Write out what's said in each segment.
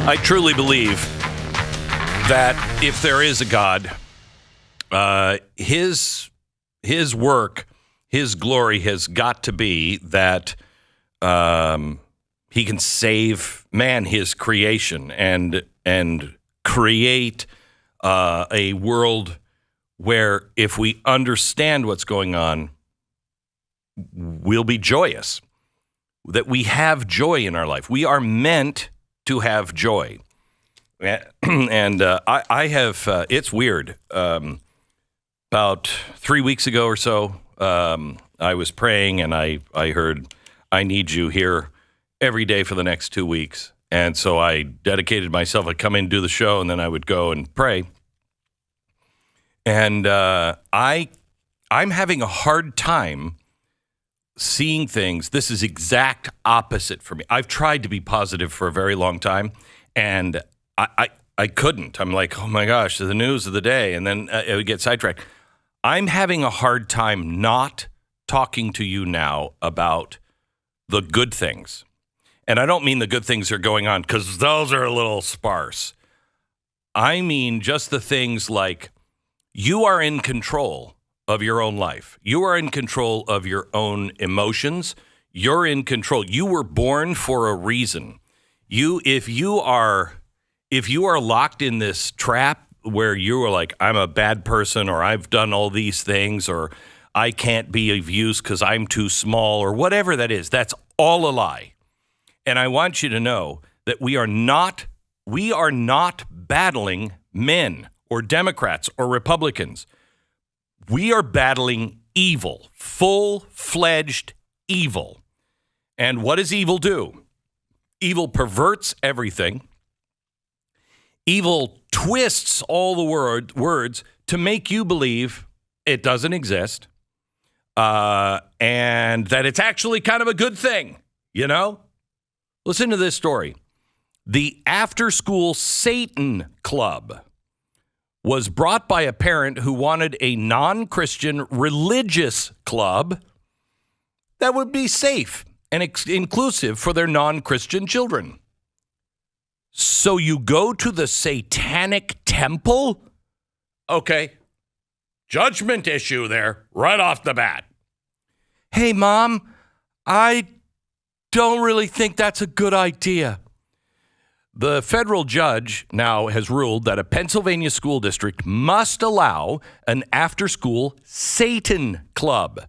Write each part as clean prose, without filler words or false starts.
I truly believe that if there is a God, his work, his glory has got to be that he can save man, his creation, and create a world where if we understand what's going on, we'll be joyous, that we have joy in our life. We are meant to have joy. And I have, it's weird. About 3 weeks ago or so, I was praying and I heard, I need you here every day for the next 2 weeks. And so I dedicated myself. I'd come in and do the show, and then I would go and pray. And I'm having a hard time seeing things. This is exact opposite for me. I've tried to be positive for a very long time, and I couldn't. I'm like, oh my gosh, the news of the day, and then it would get sidetracked. I'm having a hard time not talking to you now about the good things. And I don't mean the good things are going on, because those are a little sparse. I mean just the things like you are in control of your own life. You are in control of your own emotions. You're in control. You were born for a reason. If you are locked in this trap where you are like, I'm a bad person, or I've done all these things, or I can't be of use because I'm too small, or whatever that is, that's all a lie. And I want you to know that we are not battling men or Democrats or Republicans. We are battling evil, full-fledged evil. And what does evil do? Evil perverts everything. Evil twists all the words to make you believe it doesn't exist, and that it's actually kind of a good thing, you know? Listen to this story. The after-school Satan Club was brought by a parent who wanted a non-Christian religious club that would be safe and inclusive for their non-Christian children. So you go to the Satanic Temple? Okay. Judgment issue there, right off the bat. Hey, Mom, I don't really think that's a good idea. The federal judge now has ruled that a Pennsylvania school district must allow an after-school Satan Club.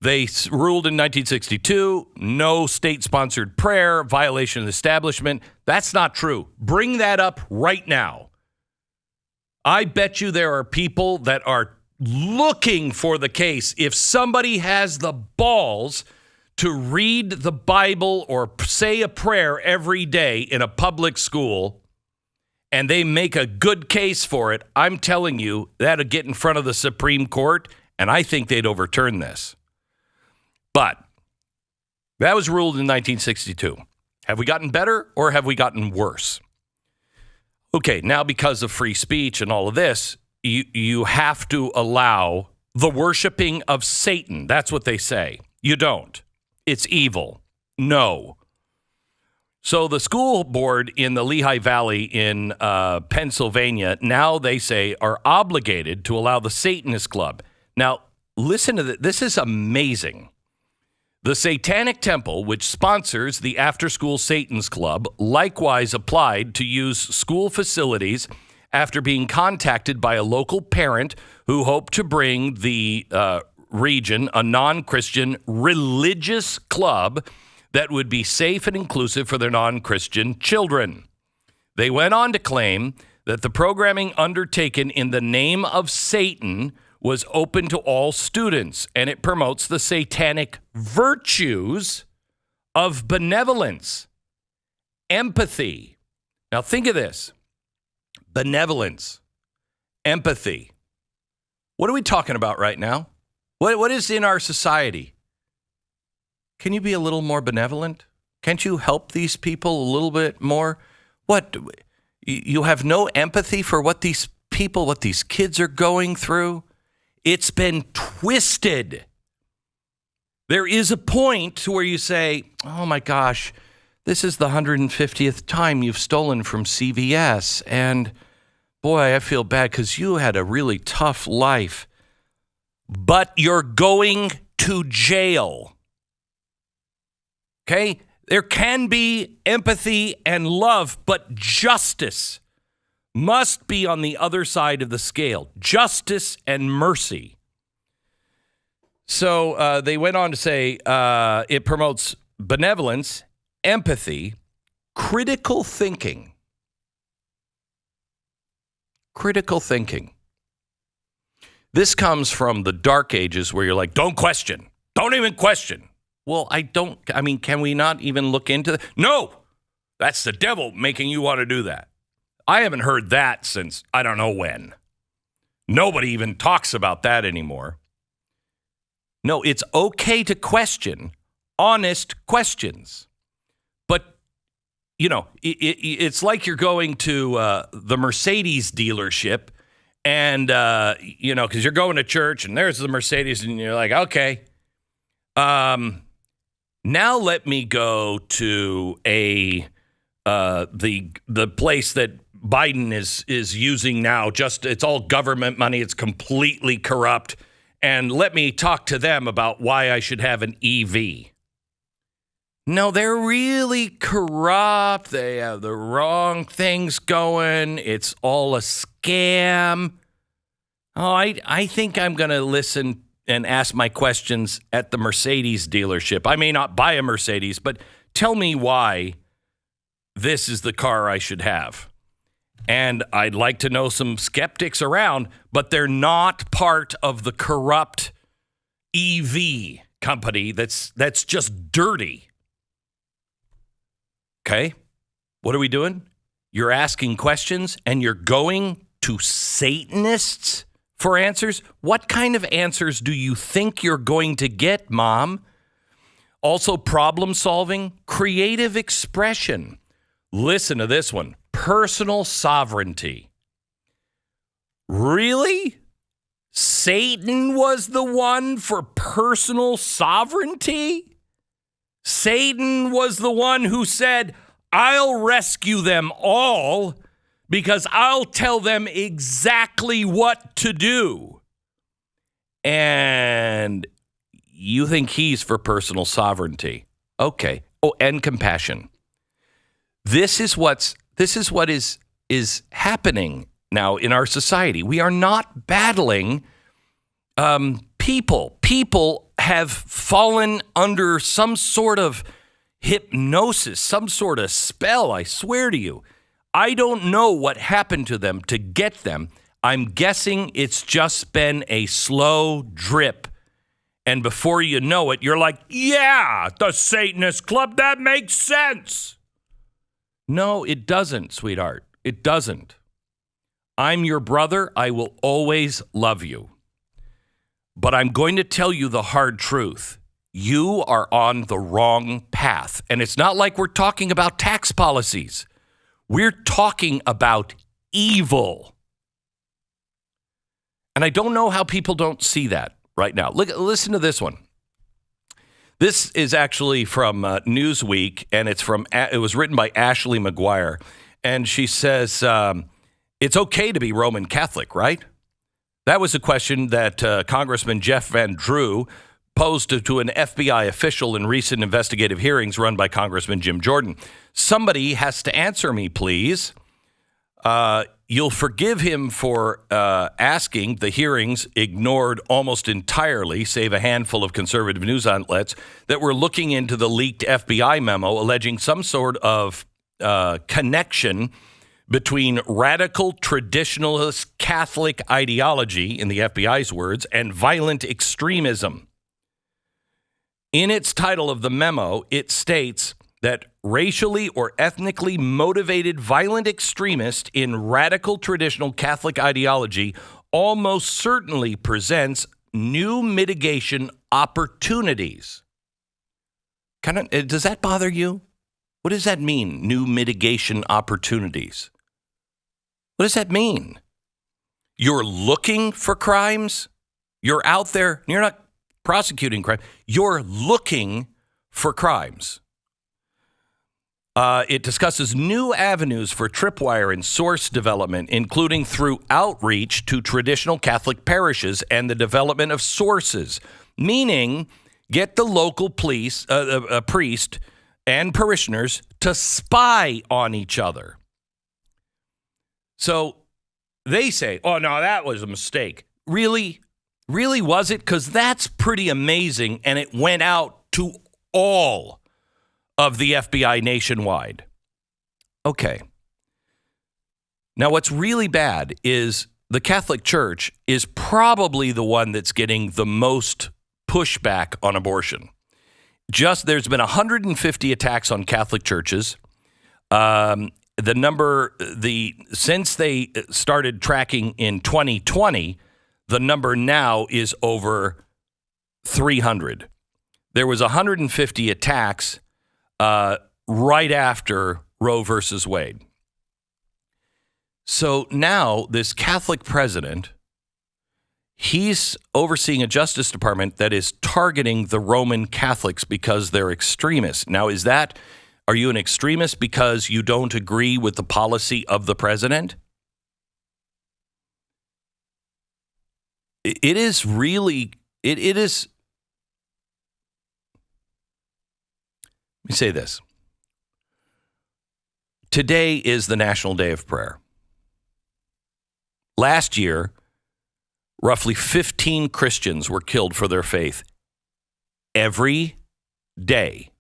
They ruled in 1962, no state-sponsored prayer, violation of the establishment. That's not true. Bring that up right now. I bet you there are people that are looking for the case. If somebody has the balls to read the Bible or say a prayer every day in a public school, and they make a good case for it, I'm telling you, that'll get in front of the Supreme Court, and I think they'd overturn this. But that was ruled in 1962. Have we gotten better or have we gotten worse? Okay, now because of free speech and all of this, you have to allow the worshiping of Satan. That's what they say. You don't. It's evil. No. So the school board in the Lehigh Valley in Pennsylvania, now they say are obligated to allow the Satanist Club. Now, listen to this. This is amazing. The Satanic Temple, which sponsors the after-school Satan's Club, likewise applied to use school facilities after being contacted by a local parent who hoped to bring the region a non-Christian religious club that would be safe and inclusive for their non-Christian children. They went on to claim that the programming undertaken in the name of Satan was open to all students, and it promotes the satanic virtues of benevolence, empathy. Now think of this. Benevolence, empathy. What are we talking about right now? What is in our society? Can you be a little more benevolent? Can't you help these people a little bit more? What? You have no empathy for what these people, what these kids are going through? It's been twisted. There is a point to where you say, oh my gosh, this is the 150th time you've stolen from CVS. And boy, I feel bad because you had a really tough life. But you're going to jail. Okay? There can be empathy and love, but justice must be on the other side of the scale. Justice and mercy. So they went on to say it promotes benevolence, empathy, critical thinking. Critical thinking. This comes from the dark ages where you're like, don't question. Don't even question. Well, can we not even look into that? No, that's the devil making you want to do that. I haven't heard that since I don't know when. Nobody even talks about that anymore. No, it's okay to question honest questions. But, it's like you're going to the Mercedes dealership and, because you're going to church and there's the Mercedes and you're like, okay, now let me go to the place that Biden is using now. It's all government money. It's completely corrupt. And let me talk to them about why I should have an EV. No, they're really corrupt. They have the wrong things going. It's all a scam. Oh, I think I'm going to listen and ask my questions at the Mercedes dealership. I may not buy a Mercedes, but tell me why this is the car I should have. And I'd like to know some skeptics around, but they're not part of the corrupt EV company that's just dirty. Okay? What are we doing? You're asking questions and you're going to Satanists for answers? What kind of answers do you think you're going to get, Mom? Also, problem solving, creative expression. Listen to this one. Personal sovereignty. Really? Satan was the one for personal sovereignty? Satan was the one who said, I'll rescue them all because I'll tell them exactly what to do. And you think he's for personal sovereignty. Okay. Oh, and compassion. This is what is happening now in our society. We are not battling people. People have fallen under some sort of hypnosis, some sort of spell, I swear to you. I don't know what happened to them to get them. I'm guessing it's just been a slow drip. And before you know it, you're like, yeah, the Satanist Club, that makes sense. No, it doesn't, sweetheart. It doesn't. I'm your brother. I will always love you. But I'm going to tell you the hard truth. You are on the wrong path. And it's not like we're talking about tax policies. We're talking about evil. And I don't know how people don't see that right now. Listen to this one. This is actually from Newsweek, and it was written by Ashley McGuire. And she says, it's okay to be Roman Catholic, right? That was a question that Congressman Jeff Van Drew posed to an FBI official in recent investigative hearings run by Congressman Jim Jordan. Somebody has to answer me, please. You'll forgive him for asking. The hearings ignored almost entirely, save a handful of conservative news outlets that were looking into the leaked FBI memo alleging some sort of connection between radical traditionalist Catholic ideology, in the FBI's words, and violent extremism. In its title of the memo, it states that racially or ethnically motivated violent extremist in radical traditional Catholic ideology almost certainly presents new mitigation opportunities. Does that bother you? What does that mean, new mitigation opportunities? What does that mean? You're looking for crimes? You're out there, you're not prosecuting crime. You're looking for crimes. It discusses new avenues for tripwire and source development, including through outreach to traditional Catholic parishes and the development of sources, meaning get the local priest and parishioners to spy on each other. So they say, oh, no, that was a mistake. Really? Really was it? Because that's pretty amazing, and it went out to all of the FBI nationwide. Okay. Now, what's really bad is the Catholic Church is probably the one that's getting the most pushback on abortion. There's been 150 attacks on Catholic churches. Since they started tracking in 2020, the number now is over 300. There was 150 attacks right after Roe versus Wade. So now this Catholic president, he's overseeing a Justice Department that is targeting the Roman Catholics because they're extremists. Now, are you an extremist because you don't agree with the policy of the president? It is. Let me say this. Today is the National Day of Prayer. Last year, roughly 15 Christians were killed for their faith every day.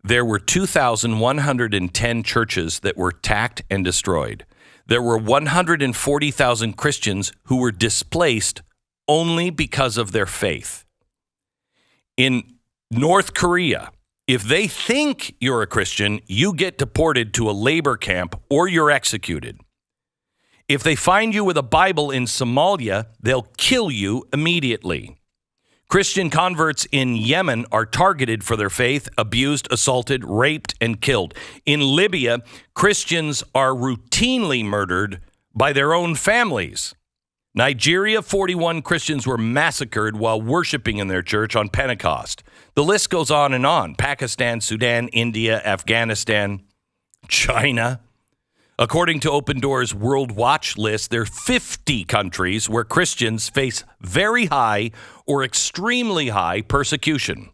There were 2,110 churches that were attacked and destroyed. There were 140,000 Christians who were displaced only because of their faith. In North Korea, if they think you're a Christian, you get deported to a labor camp or you're executed. If they find you with a Bible in Somalia, they'll kill you immediately. Christian converts in Yemen are targeted for their faith, abused, assaulted, raped, and killed. In Libya, Christians are routinely murdered by their own families. Nigeria, 41 Christians were massacred while worshiping in their church on Pentecost. The list goes on and on. Pakistan, Sudan, India, Afghanistan, China. According to Open Doors World Watch list, there are 50 countries where Christians face very high or extremely high persecution.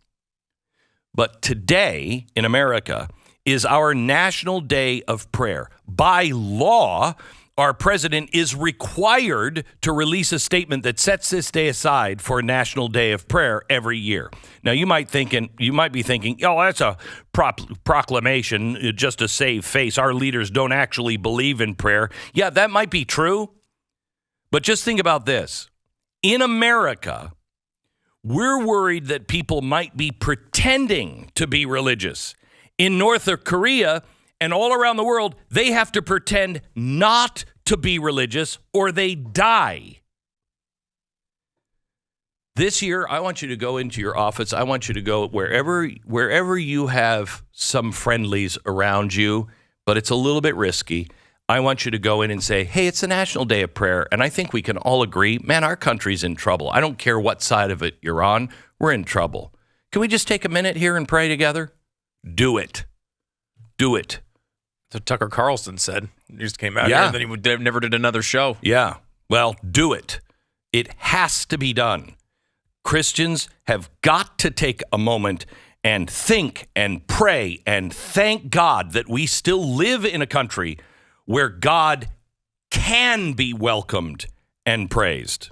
But today in America is our National Day of Prayer. By law, our president is required to release a statement that sets this day aside for a National Day of Prayer every year. Now, you might be thinking, oh, that's a proclamation just to save face. Our leaders don't actually believe in prayer. Yeah, that might be true. But just think about this. In America, we're worried that people might be pretending to be religious. In North Korea and all around the world, they have to pretend not to be religious or they die. This year, I want you to go into your office. I want you to go wherever you have some friendlies around you, but it's a little bit risky. I want you to go in and say, hey, it's the National Day of Prayer, and I think we can all agree, man, our country's in trouble. I don't care what side of it you're on. We're in trouble. Can we just take a minute here and pray together? Do it. Do it. So Tucker Carlson said. He just came out here and then he never did another show. Yeah. Well, do it. It has to be done. Christians have got to take a moment and think and pray and thank God that we still live in a country where God can be welcomed and praised.